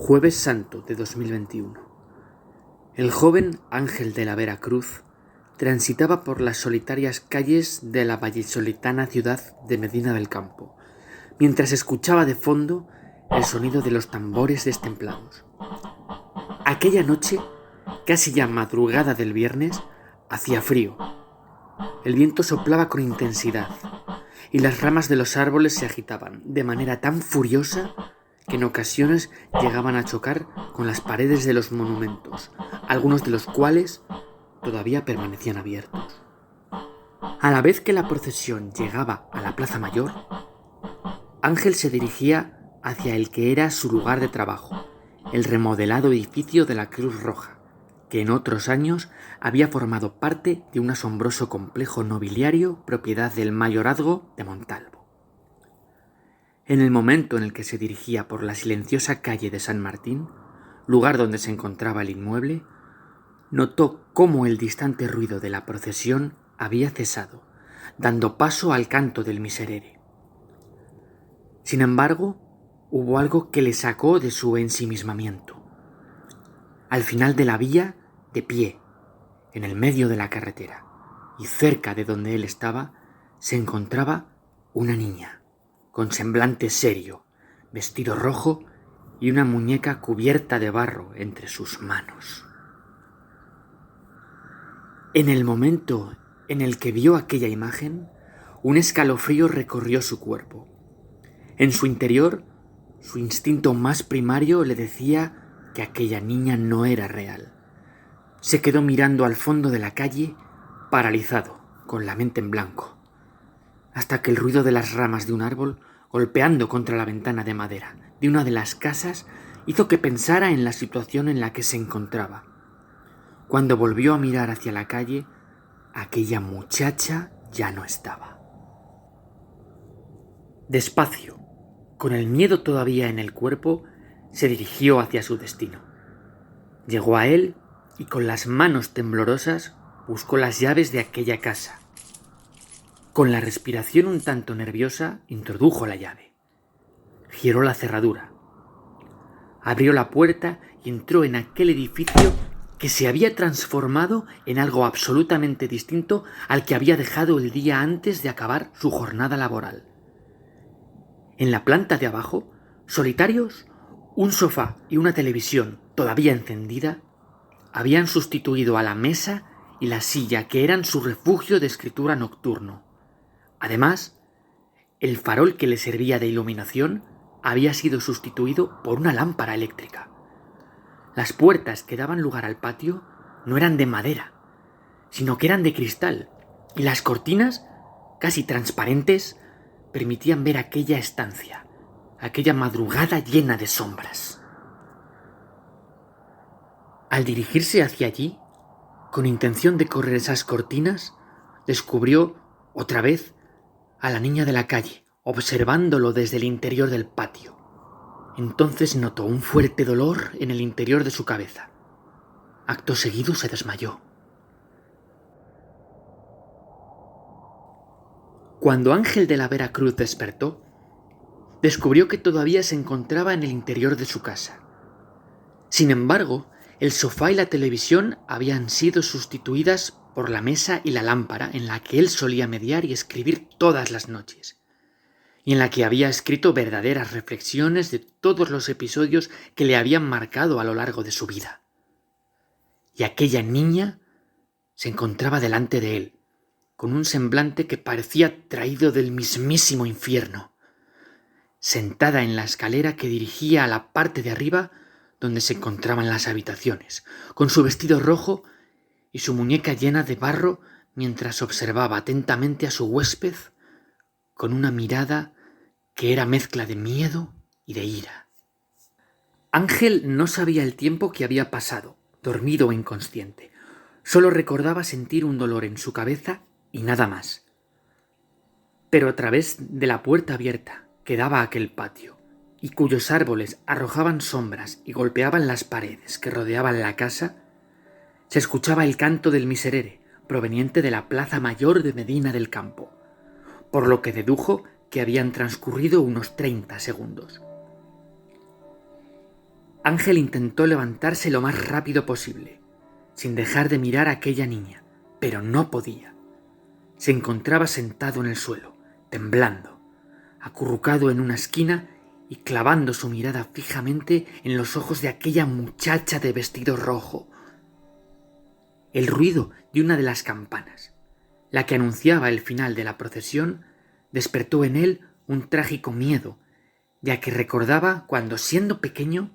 Jueves Santo de 2021. El joven Ángel de la Vera Cruz transitaba por las solitarias calles de la vallisoletana ciudad de Medina del Campo, mientras escuchaba de fondo el sonido de los tambores destemplados. Aquella noche, casi ya madrugada del viernes, hacía frío. El viento soplaba con intensidad y las ramas de los árboles se agitaban de manera tan furiosa que en ocasiones llegaban a chocar con las paredes de los monumentos, algunos de los cuales todavía permanecían abiertos. A la vez que la procesión llegaba a la Plaza Mayor, Ángel se dirigía hacia el que era su lugar de trabajo, el remodelado edificio de la Cruz Roja, que en otros años había formado parte de un asombroso complejo nobiliario propiedad del mayorazgo de Montalvo. En el momento en el que se dirigía por la silenciosa calle de San Martín, lugar donde se encontraba el inmueble, notó cómo el distante ruido de la procesión había cesado, dando paso al canto del miserere. Sin embargo, hubo algo que le sacó de su ensimismamiento. Al final de la vía, de pie, en el medio de la carretera, y cerca de donde él estaba, se encontraba una niña, con semblante serio, vestido rojo y una muñeca cubierta de barro entre sus manos. En el momento en el que vio aquella imagen, un escalofrío recorrió su cuerpo. En su interior, su instinto más primario le decía que aquella niña no era real. Se quedó mirando al fondo de la calle, paralizado, con la mente en blanco, hasta que el ruido de las ramas de un árbol golpeando contra la ventana de madera de una de las casas hizo que pensara en la situación en la que se encontraba. Cuando volvió a mirar hacia la calle, aquella muchacha ya no estaba. Despacio, con el miedo todavía en el cuerpo, se dirigió hacia su destino. Llegó a él y con las manos temblorosas buscó las llaves de aquella casa. Con la respiración un tanto nerviosa, introdujo la llave. Giró la cerradura. Abrió la puerta y entró en aquel edificio que se había transformado en algo absolutamente distinto al que había dejado el día antes de acabar su jornada laboral. En la planta de abajo, solitarios, un sofá y una televisión todavía encendida habían sustituido a la mesa y la silla que eran su refugio de escritura nocturno. Además, el farol que le servía de iluminación había sido sustituido por una lámpara eléctrica. Las puertas que daban lugar al patio no eran de madera, sino que eran de cristal, y las cortinas, casi transparentes, permitían ver aquella estancia, aquella madrugada llena de sombras. Al dirigirse hacia allí, con intención de correr esas cortinas, descubrió, otra vez, a la niña de la calle, observándolo desde el interior del patio. Entonces notó un fuerte dolor en el interior de su cabeza. Acto seguido se desmayó. Cuando Ángel de la Vera Cruz despertó, descubrió que todavía se encontraba en el interior de su casa. Sin embargo, el sofá y la televisión habían sido sustituidas por la mesa y la lámpara en la que él solía mediar y escribir todas las noches, y en la que había escrito verdaderas reflexiones de todos los episodios que le habían marcado a lo largo de su vida. Y aquella niña se encontraba delante de él, con un semblante que parecía traído del mismísimo infierno, sentada en la escalera que dirigía a la parte de arriba donde se encontraban las habitaciones, con su vestido rojo y su muñeca llena de barro mientras observaba atentamente a su huésped con una mirada que era mezcla de miedo y de ira. Ángel no sabía el tiempo que había pasado, dormido o inconsciente. Solo recordaba sentir un dolor en su cabeza y nada más. Pero a través de la puerta abierta que daba a aquel patio, y cuyos árboles arrojaban sombras y golpeaban las paredes que rodeaban la casa, se escuchaba el canto del miserere proveniente de la Plaza Mayor de Medina del Campo, por lo que dedujo que habían transcurrido unos 30 segundos. Ángel intentó levantarse lo más rápido posible, sin dejar de mirar a aquella niña, pero no podía. Se encontraba sentado en el suelo, temblando, acurrucado en una esquina y clavando su mirada fijamente en los ojos de aquella muchacha de vestido rojo. El ruido de una de las campanas, la que anunciaba el final de la procesión, despertó en él un trágico miedo, ya que recordaba cuando, siendo pequeño,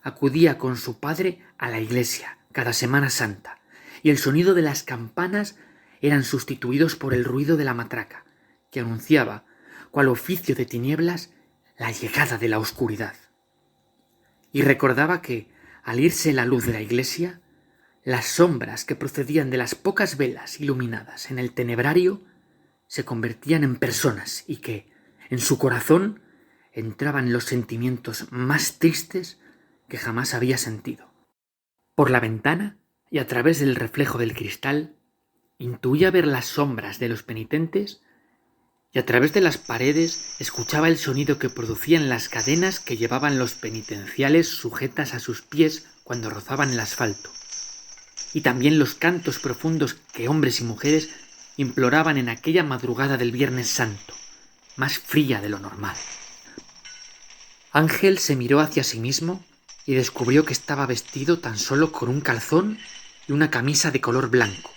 acudía con su padre a la iglesia cada Semana Santa, y el sonido de las campanas eran sustituidos por el ruido de la matraca, que anunciaba, cual oficio de tinieblas, la llegada de la oscuridad. Y recordaba que, al irse la luz de la iglesia, las sombras que procedían de las pocas velas iluminadas en el tenebrario se convertían en personas y que, en su corazón, entraban los sentimientos más tristes que jamás había sentido. Por la ventana, y a través del reflejo del cristal, intuía ver las sombras de los penitentes, y a través de las paredes escuchaba el sonido que producían las cadenas que llevaban los penitenciales sujetas a sus pies cuando rozaban el asfalto, y también los cantos profundos que hombres y mujeres imploraban en aquella madrugada del Viernes Santo, más fría de lo normal. Ángel se miró hacia sí mismo y descubrió que estaba vestido tan solo con un calzón y una camisa de color blanco,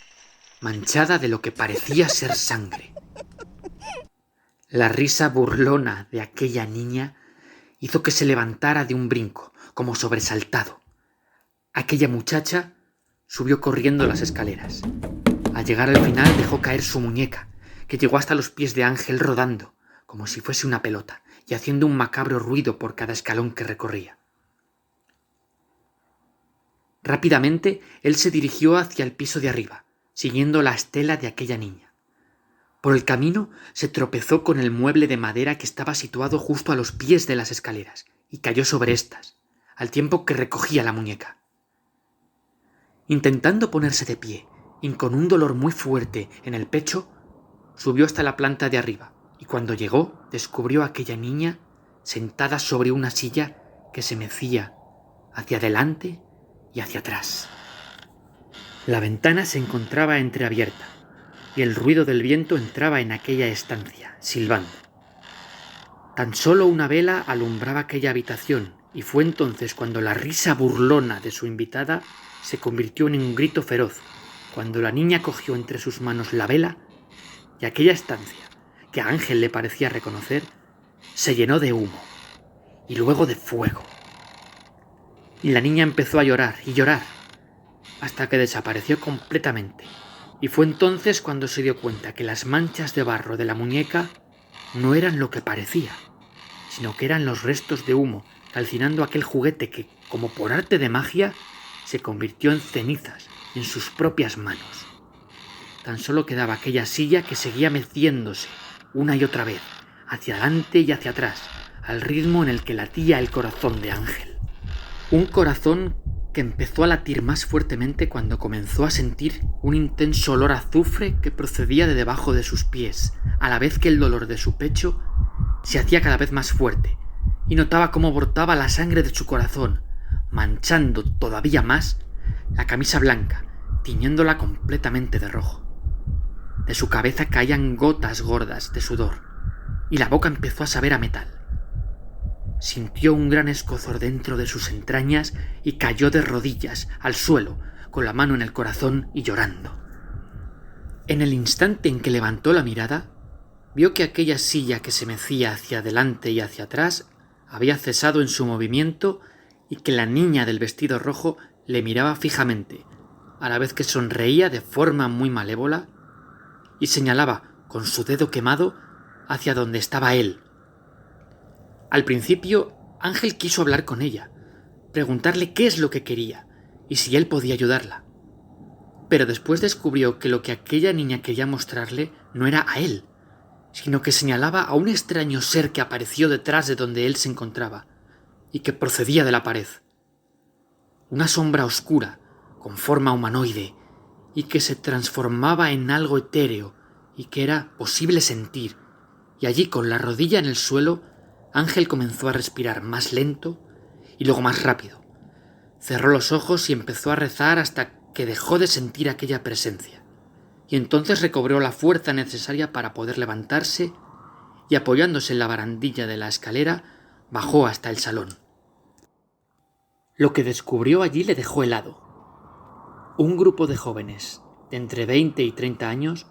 manchada de lo que parecía ser sangre. La risa burlona de aquella niña hizo que se levantara de un brinco, como sobresaltado. Aquella muchacha subió corriendo las escaleras. Al llegar al final dejó caer su muñeca, que llegó hasta los pies de Ángel rodando, como si fuese una pelota, y haciendo un macabro ruido por cada escalón que recorría. Rápidamente él se dirigió hacia el piso de arriba, siguiendo la estela de aquella niña. Por el camino se tropezó con el mueble de madera que estaba situado justo a los pies de las escaleras, y cayó sobre éstas, al tiempo que recogía la muñeca. Intentando ponerse de pie, y con un dolor muy fuerte en el pecho, subió hasta la planta de arriba, y cuando llegó descubrió a aquella niña sentada sobre una silla que se mecía hacia adelante y hacia atrás. La ventana se encontraba entreabierta, y el ruido del viento entraba en aquella estancia, silbando. Tan solo una vela alumbraba aquella habitación, y fue entonces cuando la risa burlona de su invitada se convirtió en un grito feroz, cuando la niña cogió entre sus manos la vela, y aquella estancia, que a Ángel le parecía reconocer, se llenó de humo, y luego de fuego. Y la niña empezó a llorar y llorar, hasta que desapareció completamente. Y fue entonces cuando se dio cuenta que las manchas de barro de la muñeca no eran lo que parecía, sino que eran los restos de humo calcinando aquel juguete que, como por arte de magia, se convirtió en cenizas en sus propias manos. Tan solo quedaba aquella silla que seguía meciéndose una y otra vez, hacia adelante y hacia atrás, al ritmo en el que latía el corazón de Ángel. Un corazón que empezó a latir más fuertemente cuando comenzó a sentir un intenso olor a azufre que procedía de debajo de sus pies, a la vez que el dolor de su pecho se hacía cada vez más fuerte, y notaba cómo brotaba la sangre de su corazón, manchando todavía más la camisa blanca, tiñéndola completamente de rojo. De su cabeza caían gotas gordas de sudor, y la boca empezó a saber a metal. Sintió un gran escozor dentro de sus entrañas y cayó de rodillas al suelo, con la mano en el corazón y llorando. En el instante en que levantó la mirada, vio que aquella silla que se mecía hacia adelante y hacia atrás había cesado en su movimiento y que la niña del vestido rojo le miraba fijamente, a la vez que sonreía de forma muy malévola y señalaba con su dedo quemado hacia donde estaba él. Al principio, Ángel quiso hablar con ella, preguntarle qué es lo que quería y si él podía ayudarla. Pero después descubrió que lo que aquella niña quería mostrarle no era a él, sino que señalaba a un extraño ser que apareció detrás de donde él se encontraba y que procedía de la pared. Una sombra oscura, con forma humanoide, y que se transformaba en algo etéreo y que era posible sentir, y allí con la rodilla en el suelo, Ángel comenzó a respirar más lento y luego más rápido. Cerró los ojos y empezó a rezar hasta que dejó de sentir aquella presencia. Y entonces recobró la fuerza necesaria para poder levantarse y, apoyándose en la barandilla de la escalera, bajó hasta el salón. Lo que descubrió allí le dejó helado. Un grupo de jóvenes de entre 20 y 30 años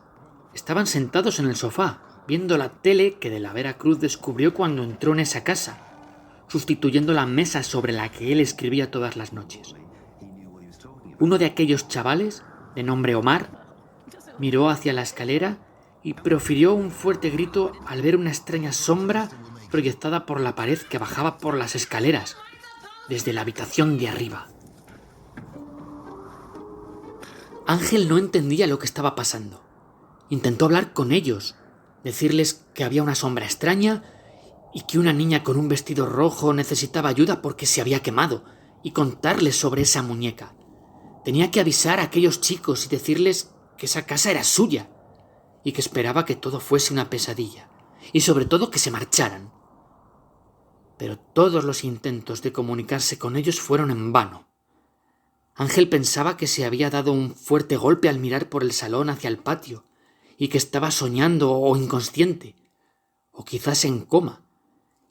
estaban sentados en el sofá, viendo la tele que de la Vera Cruz descubrió cuando entró en esa casa, sustituyendo la mesa sobre la que él escribía todas las noches. Uno de aquellos chavales, de nombre Omar, miró hacia la escalera y profirió un fuerte grito al ver una extraña sombra proyectada por la pared que bajaba por las escaleras, desde la habitación de arriba. Ángel no entendía lo que estaba pasando. Intentó hablar con ellos, decirles que había una sombra extraña y que una niña con un vestido rojo necesitaba ayuda porque se había quemado, y contarles sobre esa muñeca. Tenía que avisar a aquellos chicos y decirles que esa casa era suya y que esperaba que todo fuese una pesadilla, y sobre todo que se marcharan. Pero todos los intentos de comunicarse con ellos fueron en vano. Ángel pensaba que se había dado un fuerte golpe al mirar por el salón hacia el patio y que estaba soñando o inconsciente, o quizás en coma,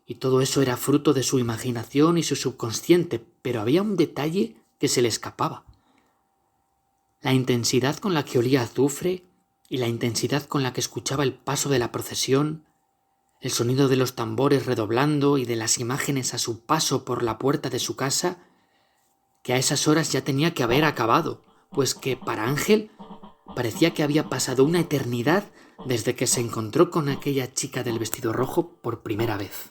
y todo eso era fruto de su imaginación y su subconsciente, pero había un detalle que se le escapaba. La intensidad con la que olía azufre y la intensidad con la que escuchaba el paso de la procesión, el sonido de los tambores redoblando y de las imágenes a su paso por la puerta de su casa, que a esas horas ya tenía que haber acabado, pues que para Ángel parecía que había pasado una eternidad desde que se encontró con aquella chica del vestido rojo por primera vez.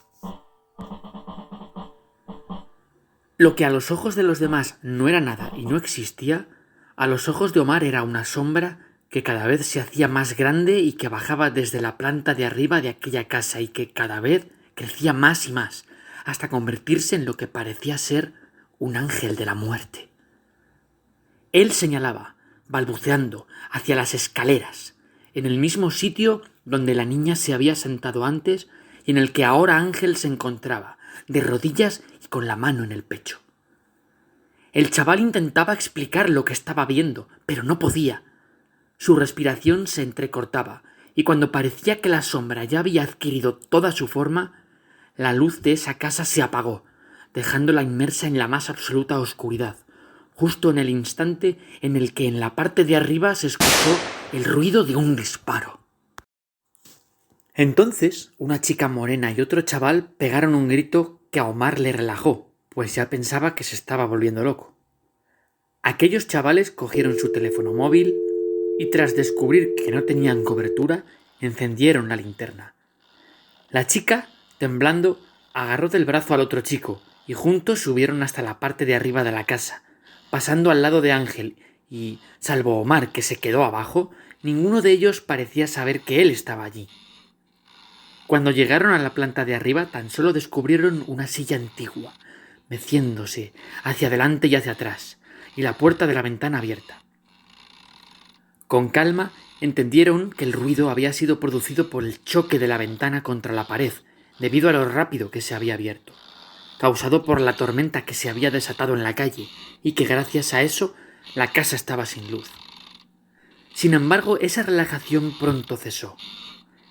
Lo que a los ojos de los demás no era nada y no existía, a los ojos de Omar era una sombra que cada vez se hacía más grande y que bajaba desde la planta de arriba de aquella casa y que cada vez crecía más y más, hasta convertirse en lo que parecía ser un ángel de la muerte. Él señalaba, balbuceando, hacia las escaleras, en el mismo sitio donde la niña se había sentado antes y en el que ahora Ángel se encontraba, de rodillas y con la mano en el pecho. El chaval intentaba explicar lo que estaba viendo, pero no podía. Su respiración se entrecortaba, y cuando parecía que la sombra ya había adquirido toda su forma, la luz de esa casa se apagó, dejándola inmersa en la más absoluta oscuridad, justo en el instante en el que en la parte de arriba se escuchó el ruido de un disparo. Entonces, una chica morena y otro chaval pegaron un grito que a Omar le relajó, pues ya pensaba que se estaba volviendo loco. Aquellos chavales cogieron su teléfono móvil y, tras descubrir que no tenían cobertura, encendieron la linterna. La chica, temblando, agarró del brazo al otro chico y juntos subieron hasta la parte de arriba de la casa, pasando al lado de Ángel y, salvo Omar, que se quedó abajo, ninguno de ellos parecía saber que él estaba allí. Cuando llegaron a la planta de arriba, tan solo descubrieron una silla antigua, meciéndose hacia adelante y hacia atrás, y la puerta de la ventana abierta. Con calma, entendieron que el ruido había sido producido por el choque de la ventana contra la pared, debido a lo rápido que se había abierto, causado por la tormenta que se había desatado en la calle, y que gracias a eso la casa estaba sin luz. Sin embargo, esa relajación pronto cesó.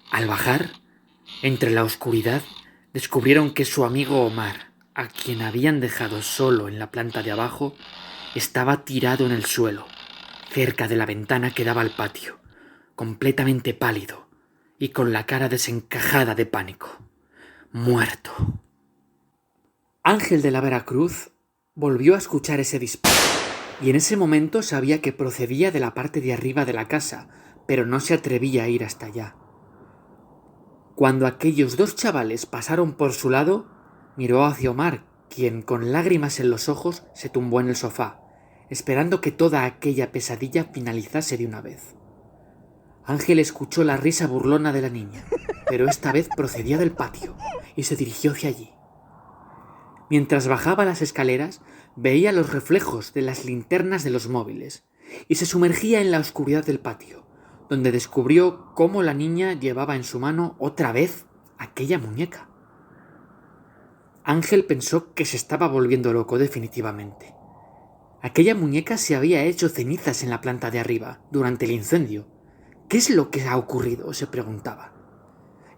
Al bajar, entre la oscuridad, descubrieron que su amigo Omar, a quien habían dejado solo en la planta de abajo, estaba tirado en el suelo, cerca de la ventana que daba al patio, completamente pálido y con la cara desencajada de pánico. Muerto. Ángel de la Vera Cruz volvió a escuchar ese disparo, y en ese momento sabía que procedía de la parte de arriba de la casa, pero no se atrevía a ir hasta allá. Cuando aquellos dos chavales pasaron por su lado, miró hacia Omar, quien con lágrimas en los ojos se tumbó en el sofá, esperando que toda aquella pesadilla finalizase de una vez. Ángel escuchó la risa burlona de la niña, pero esta vez procedía del patio, y se dirigió hacia allí. Mientras bajaba las escaleras, veía los reflejos de las linternas de los móviles, y se sumergía en la oscuridad del patio, donde descubrió cómo la niña llevaba en su mano otra vez aquella muñeca. Ángel pensó que se estaba volviendo loco definitivamente. Aquella muñeca se había hecho cenizas en la planta de arriba, durante el incendio. ¿Qué es lo que ha ocurrido?, se preguntaba.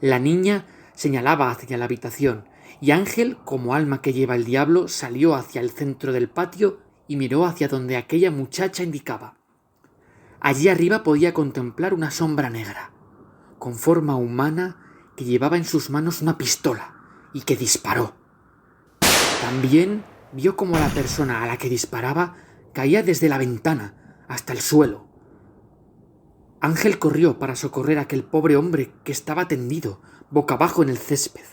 La niña señalaba hacia la habitación, y Ángel, como alma que lleva el diablo, salió hacia el centro del patio y miró hacia donde aquella muchacha indicaba. Allí arriba podía contemplar una sombra negra, con forma humana, que llevaba en sus manos una pistola y que disparó. También vio cómo la persona a la que disparaba caía desde la ventana hasta el suelo. Ángel corrió para socorrer a aquel pobre hombre que estaba tendido, boca abajo en el césped,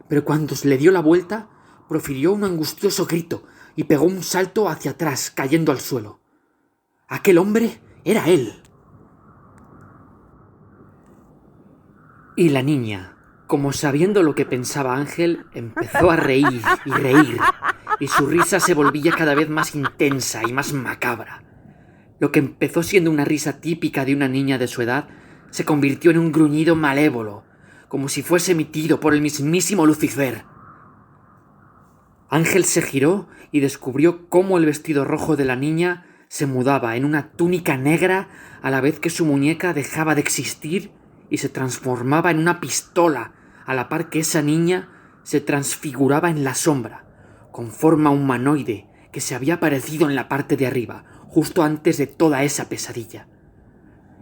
pero cuando le dio la vuelta, profirió un angustioso grito y pegó un salto hacia atrás, cayendo al suelo. Aquel hombre era él. Y la niña, como sabiendo lo que pensaba Ángel, empezó a reír y reír, y su risa se volvía cada vez más intensa y más macabra. Lo que empezó siendo una risa típica de una niña de su edad se convirtió en un gruñido malévolo, como si fuese emitido por el mismísimo Lucifer. Ángel se giró y descubrió cómo el vestido rojo de la niña se mudaba en una túnica negra a la vez que su muñeca dejaba de existir y se transformaba en una pistola, a la par que esa niña se transfiguraba en la sombra, con forma humanoide que se había aparecido en la parte de arriba, justo antes de toda esa pesadilla.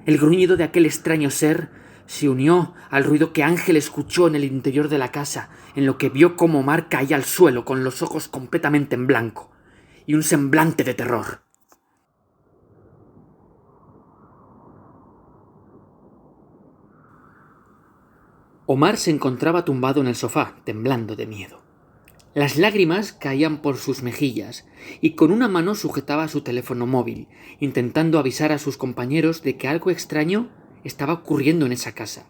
El gruñido de aquel extraño ser se unió al ruido que Ángel escuchó en el interior de la casa, en lo que vio cómo Omar caía al suelo con los ojos completamente en blanco y un semblante de terror. Omar se encontraba tumbado en el sofá, temblando de miedo. Las lágrimas caían por sus mejillas y con una mano sujetaba su teléfono móvil, intentando avisar a sus compañeros de que algo extraño estaba ocurriendo en esa casa.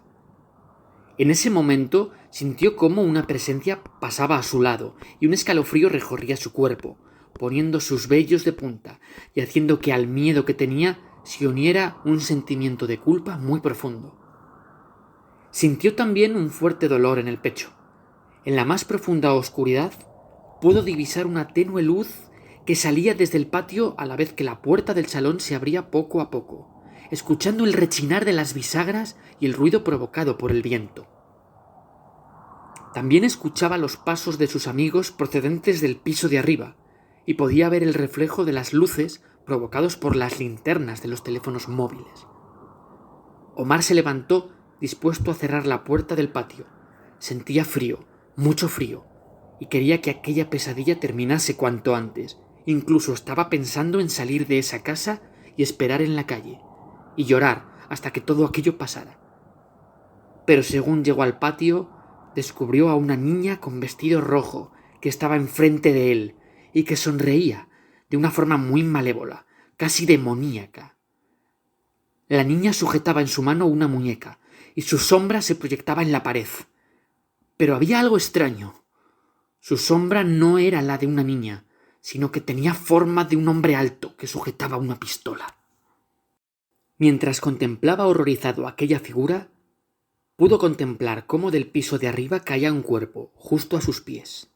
En ese momento sintió cómo una presencia pasaba a su lado y un escalofrío recorría su cuerpo, poniendo sus vellos de punta y haciendo que al miedo que tenía se uniera un sentimiento de culpa muy profundo. Sintió también un fuerte dolor en el pecho. En la más profunda oscuridad pudo divisar una tenue luz que salía desde el patio a la vez que la puerta del salón se abría poco a poco, escuchando el rechinar de las bisagras y el ruido provocado por el viento. También escuchaba los pasos de sus amigos procedentes del piso de arriba, y podía ver el reflejo de las luces provocados por las linternas de los teléfonos móviles. Omar se levantó dispuesto a cerrar la puerta del patio. Sentía frío, mucho frío, y quería que aquella pesadilla terminase cuanto antes. Incluso estaba pensando en salir de esa casa y esperar en la calle, y llorar hasta que todo aquello pasara. Pero según llegó al patio, descubrió a una niña con vestido rojo que estaba enfrente de él y que sonreía de una forma muy malévola, casi demoníaca. La niña sujetaba en su mano una muñeca y su sombra se proyectaba en la pared. Pero había algo extraño. Su sombra no era la de una niña, sino que tenía forma de un hombre alto que sujetaba una pistola. Mientras contemplaba horrorizado aquella figura, pudo contemplar cómo del piso de arriba caía un cuerpo, justo a sus pies.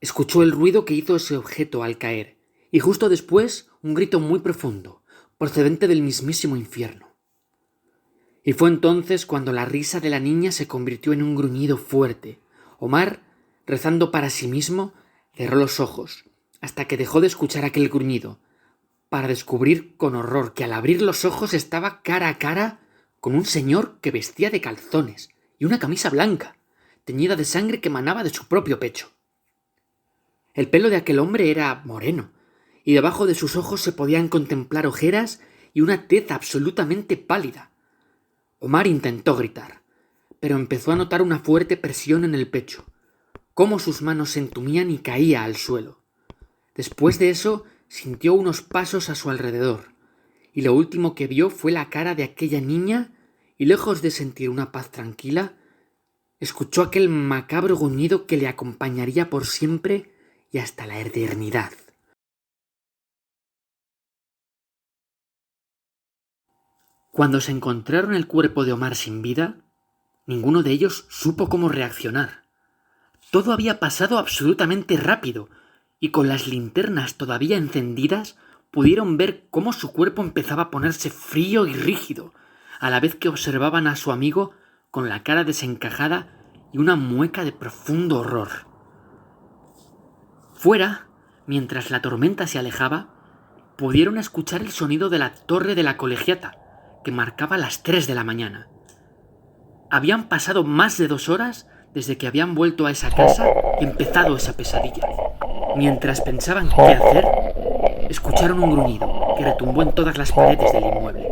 Escuchó el ruido que hizo ese objeto al caer, y justo después un grito muy profundo, procedente del mismísimo infierno. Y fue entonces cuando la risa de la niña se convirtió en un gruñido fuerte. Omar, rezando para sí mismo, cerró los ojos, hasta que dejó de escuchar aquel gruñido, para descubrir con horror que al abrir los ojos estaba cara a cara con un señor que vestía de calzones y una camisa blanca, teñida de sangre que emanaba de su propio pecho. El pelo de aquel hombre era moreno, y debajo de sus ojos se podían contemplar ojeras y una tez absolutamente pálida. Omar intentó gritar, pero empezó a notar una fuerte presión en el pecho, cómo sus manos se entumían y caía al suelo. Después de eso, sintió unos pasos a su alrededor, y lo último que vio fue la cara de aquella niña, y lejos de sentir una paz tranquila, escuchó aquel macabro gruñido que le acompañaría por siempre y hasta la eternidad. Cuando se encontraron el cuerpo de Omar sin vida, ninguno de ellos supo cómo reaccionar. Todo había pasado absolutamente rápido, y con las linternas todavía encendidas pudieron ver cómo su cuerpo empezaba a ponerse frío y rígido, a la vez que observaban a su amigo con la cara desencajada y una mueca de profundo horror. Fuera, mientras la tormenta se alejaba, pudieron escuchar el sonido de la torre de la colegiata, que marcaba las 3 de la mañana. Habían pasado más de 2 horas desde que habían vuelto a esa casa y empezado esa pesadilla. Mientras pensaban qué hacer, escucharon un gruñido que retumbó en todas las paredes del inmueble.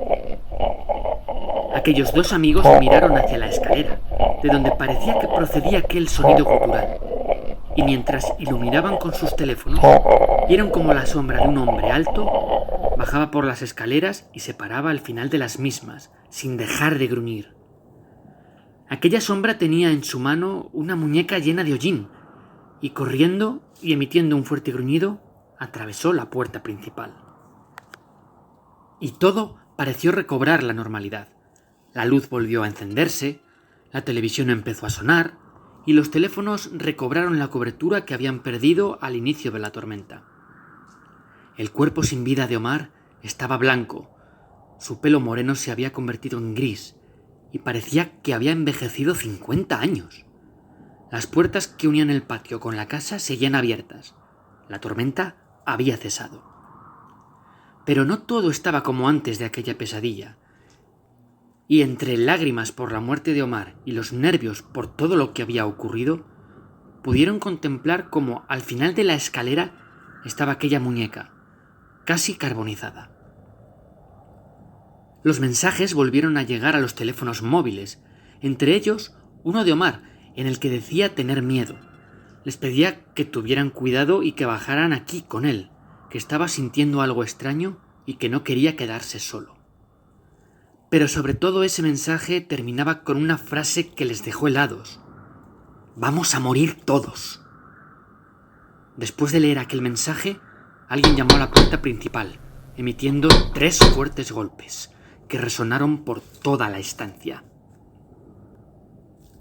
Aquellos dos amigos miraron hacia la escalera, de donde parecía que procedía aquel sonido gutural, y mientras iluminaban con sus teléfonos, vieron como la sombra de un hombre alto bajaba por las escaleras y se paraba al final de las mismas, sin dejar de gruñir. Aquella sombra tenía en su mano una muñeca llena de hollín, y corriendo y emitiendo un fuerte gruñido, atravesó la puerta principal. Y todo pareció recobrar la normalidad. La luz volvió a encenderse, la televisión empezó a sonar, y los teléfonos recobraron la cobertura que habían perdido al inicio de la tormenta. El cuerpo sin vida de Omar estaba blanco, su pelo moreno se había convertido en gris, y parecía que había envejecido 50 años. Las puertas que unían el patio con la casa seguían abiertas. La tormenta había cesado. Pero no todo estaba como antes de aquella pesadilla. Y entre lágrimas por la muerte de Omar y los nervios por todo lo que había ocurrido, pudieron contemplar cómo al final de la escalera estaba aquella muñeca, casi carbonizada. Los mensajes volvieron a llegar a los teléfonos móviles, entre ellos uno de Omar, en el que decía tener miedo. Les pedía que tuvieran cuidado y que bajaran aquí con él, que estaba sintiendo algo extraño y que no quería quedarse solo. Pero sobre todo ese mensaje terminaba con una frase que les dejó helados. «Vamos a morir todos». Después de leer aquel mensaje, alguien llamó a la puerta principal, emitiendo 3 fuertes golpes, que resonaron por toda la estancia.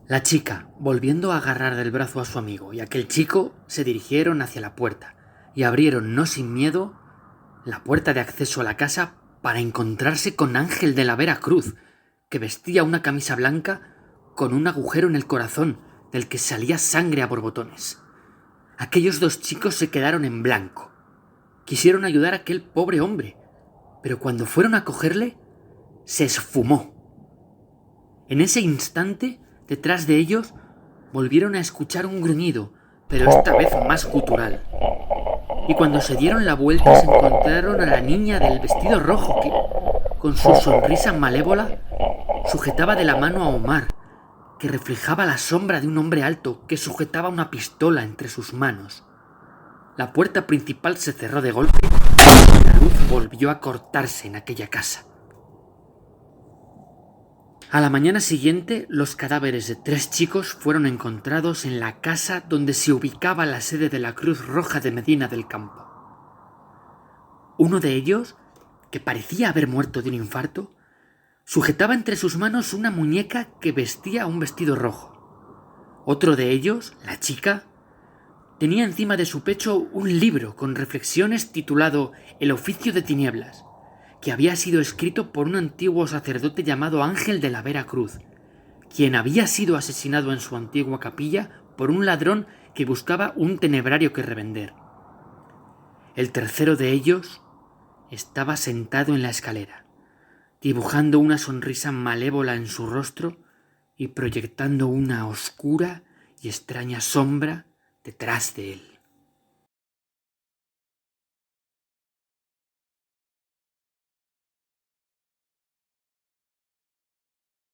La chica, volviendo a agarrar del brazo a su amigo, y aquel chico se dirigieron hacia la puerta, y abrieron, no sin miedo, la puerta de acceso a la casa para encontrarse con Ángel de la Vera Cruz, que vestía una camisa blanca con un agujero en el corazón del que salía sangre a borbotones. Aquellos 2 chicos se quedaron en blanco. Quisieron ayudar a aquel pobre hombre, pero cuando fueron a cogerle, se esfumó. En ese instante, detrás de ellos, volvieron a escuchar un gruñido, pero esta vez más gutural. Y cuando se dieron la vuelta se encontraron a la niña del vestido rojo que, con su sonrisa malévola, sujetaba de la mano a Omar, que reflejaba la sombra de un hombre alto que sujetaba una pistola entre sus manos. La puerta principal se cerró de golpe y la luz volvió a cortarse en aquella casa. A la mañana siguiente, los cadáveres de 3 chicos fueron encontrados en la casa donde se ubicaba la sede de la Cruz Roja de Medina del Campo. Uno de ellos, que parecía haber muerto de un infarto, sujetaba entre sus manos una muñeca que vestía un vestido rojo. Otro de ellos, la chica, tenía encima de su pecho un libro con reflexiones titulado El oficio de tinieblas, que había sido escrito por un antiguo sacerdote llamado Ángel de la Vera Cruz, quien había sido asesinado en su antigua capilla por un ladrón que buscaba un tenebrario que revender. El tercero de ellos estaba sentado en la escalera, dibujando una sonrisa malévola en su rostro y proyectando una oscura y extraña sombra detrás de él.